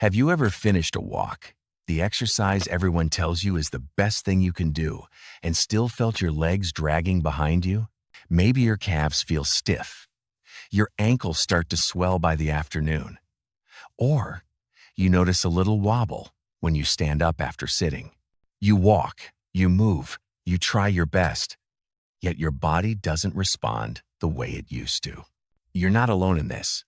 Have you ever finished a walk, the exercise everyone tells you is the best thing you can do, and still felt your legs dragging behind you? Maybe your calves feel stiff, your ankles start to swell by the afternoon, or you notice a little wobble when you stand up after sitting. You walk, you move, you try your best, yet your body doesn't respond the way it used to. You're not alone in this,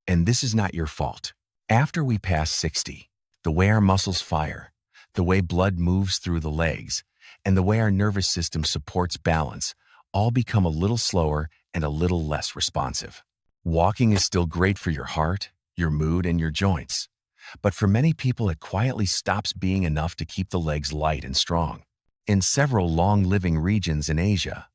and this is not your fault. After we pass 60, the way our muscles fire, the way blood moves through the legs, and the way our nervous system supports balance all become a little slower and a little less responsive. Walking is still great for your heart, your mood, and your joints, but for many people it quietly stops being enough to keep the legs light and strong. In several long-living regions in Asia,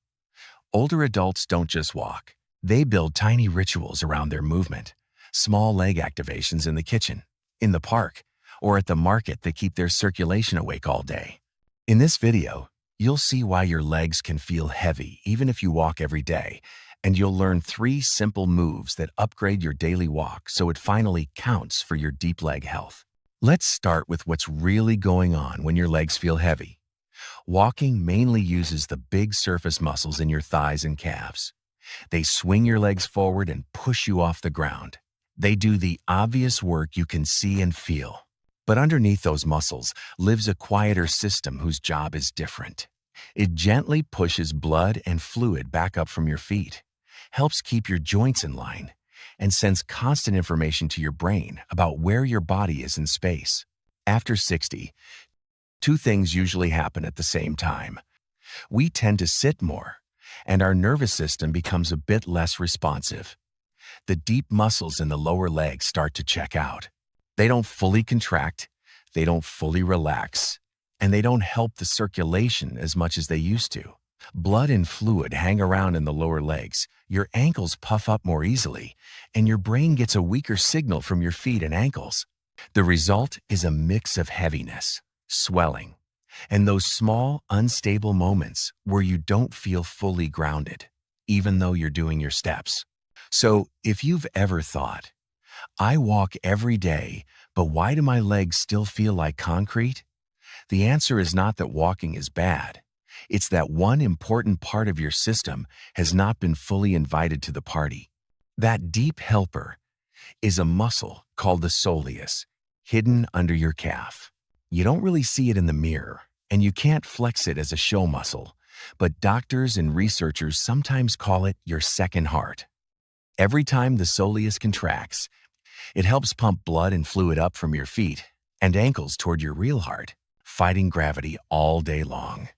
older adults don't just walk. They build tiny rituals around their movement, small leg activations in the kitchen, in the park, or at the market that keep their circulation awake all day. In this video, you'll see why your legs can feel heavy even if you walk every day, and you'll learn 3 simple moves that upgrade your daily walk so it finally counts for your deep leg health. Let's start with what's really going on when your legs feel heavy. Walking mainly uses the big surface muscles in your thighs and calves. They swing your legs forward and push you off the ground. They do the obvious work you can see and feel. But underneath those muscles lives a quieter system whose job is different. It gently pushes blood and fluid back up from your feet, helps keep your joints in line, and sends constant information to your brain about where your body is in space. After 60, 2 things usually happen at the same time. We tend to sit more, and our nervous system becomes a bit less responsive. The deep muscles in the lower legs start to check out. They don't fully contract, they don't fully relax, and they don't help the circulation as much as they used to. Blood and fluid hang around in the lower legs, your ankles puff up more easily, and your brain gets a weaker signal from your feet and ankles. The result is a mix of heaviness, swelling, and those small, unstable moments where you don't feel fully grounded, even though you're doing your steps. So, if you've ever thought, I walk every day, but why do my legs still feel like concrete? The answer is not that walking is bad. It's that one important part of your system has not been fully invited to the party. That deep helper is a muscle called the soleus, hidden under your calf. You don't really see it in the mirror, and you can't flex it as a show muscle, but doctors and researchers sometimes call it your second heart. Every time the soleus contracts, it helps pump blood and fluid up from your feet and ankles toward your real heart, fighting gravity all day long.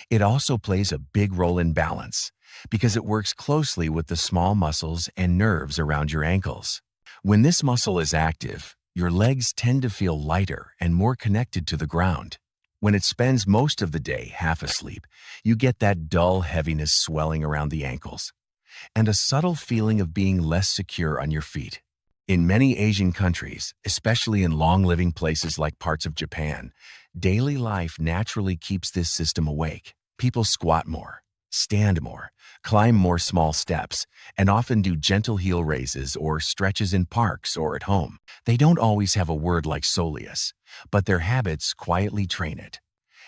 It also plays a big role in balance because it works closely with the small muscles and nerves around your ankles. When this muscle is active, your legs tend to feel lighter and more connected to the ground. When it spends most of the day half asleep, you get that dull heaviness swelling around the ankles and a subtle feeling of being less secure on your feet. In many Asian countries, especially in long-living places like parts of Japan, daily life naturally keeps this system awake. People squat more, stand more, climb more small steps, and often do gentle heel raises or stretches in parks or at home. They don't always have a word like soleus, but their habits quietly train it.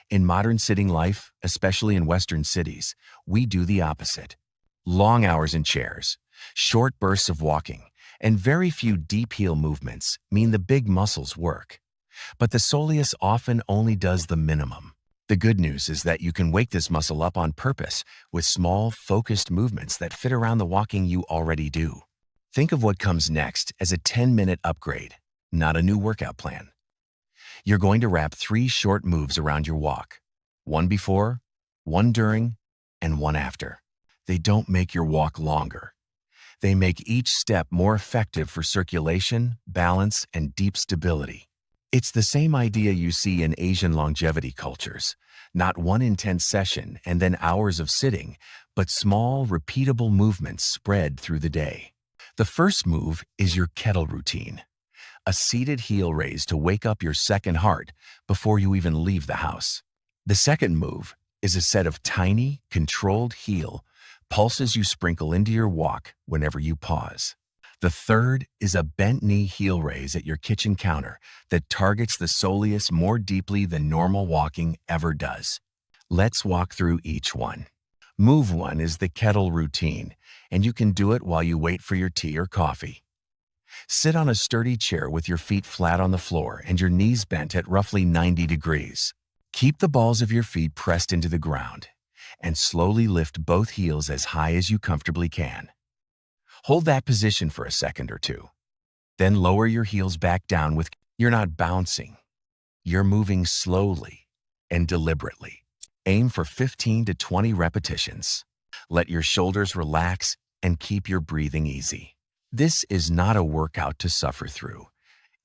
In modern sitting life, especially in Western cities, we do the opposite. Long hours in chairs, short bursts of walking, and very few deep heel movements mean the big muscles work. But the soleus often only does the minimum. The good news is that you can wake this muscle up on purpose with small, focused movements that fit around the walking you already do. Think of what comes next as a 10-minute upgrade, not a new workout plan. You're going to wrap 3 short moves around your walk. One before, one during, and one after. They don't make your walk longer. They make each step more effective for circulation, balance, and deep stability. It's the same idea you see in Asian longevity cultures. Not one intense session and then hours of sitting, but small, repeatable movements spread through the day. The first move is your kettle routine, a seated heel raise to wake up your second heart before you even leave the house. The second move is a set of tiny, controlled heel pulses you sprinkle into your walk whenever you pause. The third is a bent knee heel raise at your kitchen counter that targets the soleus more deeply than normal walking ever does. Let's walk through each one. Move 1 is the kettle routine, and you can do it while you wait for your tea or coffee. Sit on a sturdy chair with your feet flat on the floor and your knees bent at roughly 90 degrees. Keep the balls of your feet pressed into the ground, and slowly lift both heels as high as you comfortably can. Hold that position for a second or two. Then lower your heels back down with. You're not bouncing. You're moving slowly and deliberately. Aim for 15 to 20 repetitions. Let your shoulders relax and keep your breathing easy. This is not a workout to suffer through.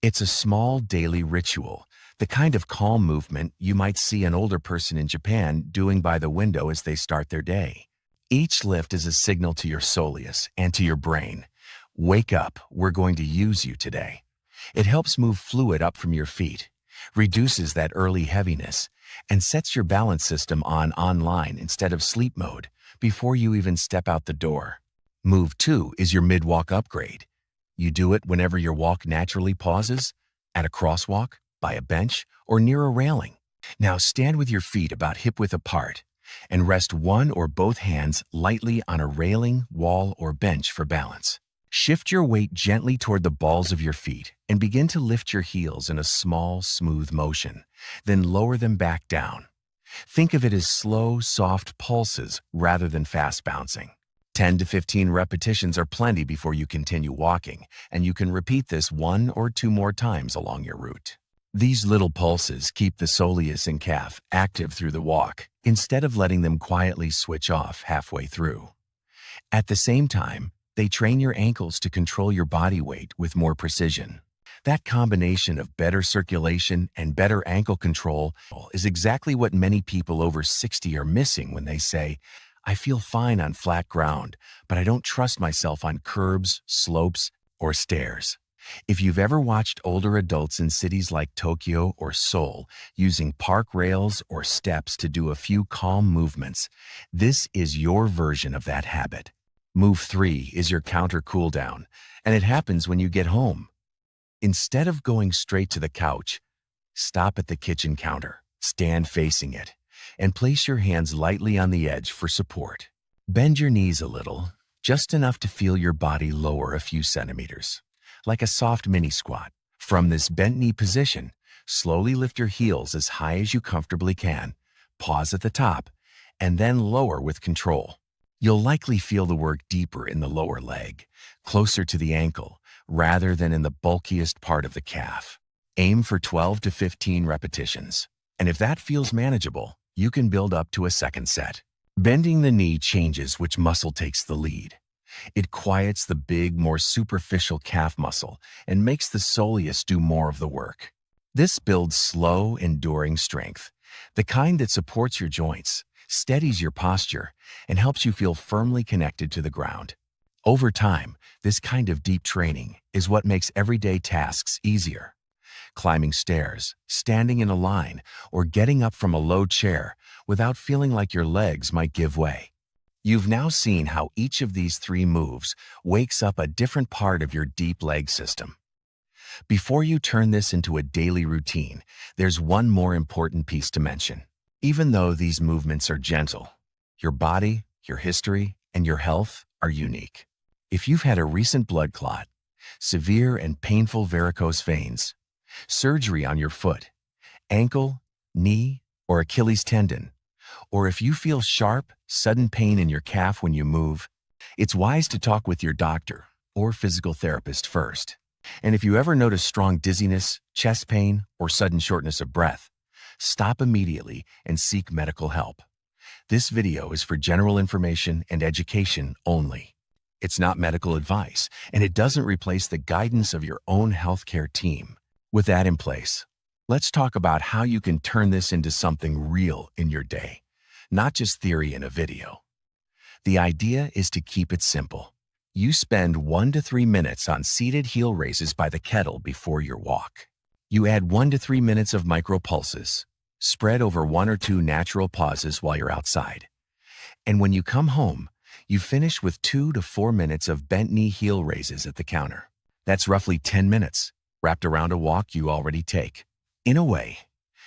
It's a small daily ritual, the kind of calm movement you might see an older person in Japan doing by the window as they start their day. Each lift is a signal to your soleus and to your brain. Wake up, we're going to use you today. It helps move fluid up from your feet, reduces that early heaviness, and sets your balance system on online instead of sleep mode before you even step out the door. Move 2 is your mid-walk upgrade. You do it whenever your walk naturally pauses, at a crosswalk, by a bench, or near a railing. Now stand with your feet about hip-width apart and rest one or both hands lightly on a railing, wall, or bench for balance. Shift your weight gently toward the balls of your feet and begin to lift your heels in a small, smooth motion, then lower them back down. Think of it as slow, soft pulses rather than fast bouncing. 10 to 15 repetitions are plenty before you continue walking, and you can repeat this 1 or 2 more times along your route. These little pulses keep the soleus and calf active through the walk, instead of letting them quietly switch off halfway through. At the same time, they train your ankles to control your body weight with more precision. That combination of better circulation and better ankle control is exactly what many people over 60 are missing when they say, "I feel fine on flat ground, but I don't trust myself on curbs, slopes, or stairs." If you've ever watched older adults in cities like Tokyo or Seoul using park rails or steps to do a few calm movements, this is your version of that habit. Move 3 is your counter cooldown, and it happens when you get home. Instead of going straight to the couch, stop at the kitchen counter, stand facing it, and place your hands lightly on the edge for support. Bend your knees a little, just enough to feel your body lower a few centimeters, like a soft mini squat. From this bent knee position, slowly lift your heels as high as you comfortably can, pause at the top, and then lower with control. You'll likely feel the work deeper in the lower leg, closer to the ankle, rather than in the bulkiest part of the calf. Aim for 12 to 15 repetitions, and if that feels manageable, you can build up to a second set. Bending the knee changes which muscle takes the lead. It quiets the big, more superficial calf muscle and makes the soleus do more of the work. This builds slow, enduring strength, the kind that supports your joints, steadies your posture, and helps you feel firmly connected to the ground. Over time, this kind of deep training is what makes everyday tasks easier. Climbing stairs, standing in a line, or getting up from a low chair without feeling like your legs might give way. You've now seen how each of these 3 moves wakes up a different part of your deep leg system. Before you turn this into a daily routine, there's one more important piece to mention. Even though these movements are gentle, your body, your history, and your health are unique. If you've had a recent blood clot, severe and painful varicose veins, surgery on your foot, ankle, knee, or Achilles tendon, or if you feel sharp, sudden pain in your calf when you move, it's wise to talk with your doctor or physical therapist first. And if you ever notice strong dizziness, chest pain, or sudden shortness of breath, stop immediately and seek medical help. This video is for general information and education only. It's not medical advice, and it doesn't replace the guidance of your own healthcare team. With that in place, let's talk about how you can turn this into something real in your day, not just theory in a video. The idea is to keep it simple. You spend 1 to 3 minutes on seated heel raises by the kettle before your walk. You add 1 to 3 minutes of micro pulses, spread over 1 or 2 natural pauses while you're outside. And when you come home, You finish with 2 to 4 minutes of bent knee heel raises at the counter. That's roughly 10 minutes, wrapped around a walk you already take. In a way,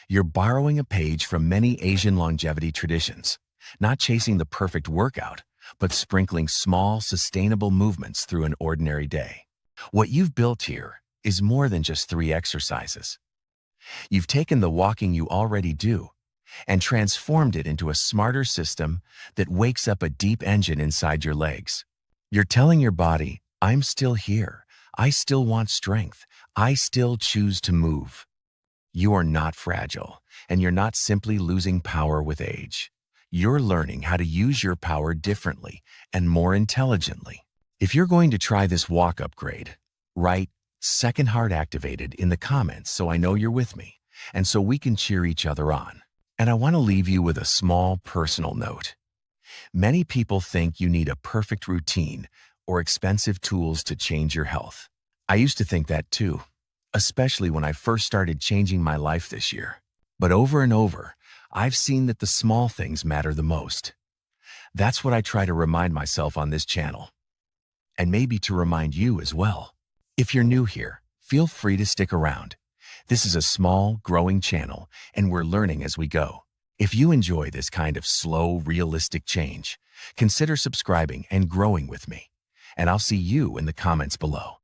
you're borrowing a page from many Asian longevity traditions, not chasing the perfect workout, but sprinkling small, sustainable movements through an ordinary day. What you've built here is more than just 3 exercises. You've taken the walking you already do and transformed it into a smarter system that wakes up a deep engine inside your legs. You're telling your body, I'm still here. I still want strength. I still choose to move. You are not fragile, and you're not simply losing power with age. You're learning how to use your power differently and more intelligently. If you're going to try this walk upgrade, write "second heart activated" in the comments so I know you're with me, and so we can cheer each other on. And I want to leave you with a small personal note. Many people think you need a perfect routine or expensive tools to change your health. I used to think that too, especially when I first started changing my life this year. But over and over, I've seen that the small things matter the most. That's what I try to remind myself on this channel, and maybe to remind you as well. If you're new here, feel free to stick around. This is a small, growing channel, and we're learning as we go. If you enjoy this kind of slow, realistic change, consider subscribing and growing with me. And I'll see you in the comments below.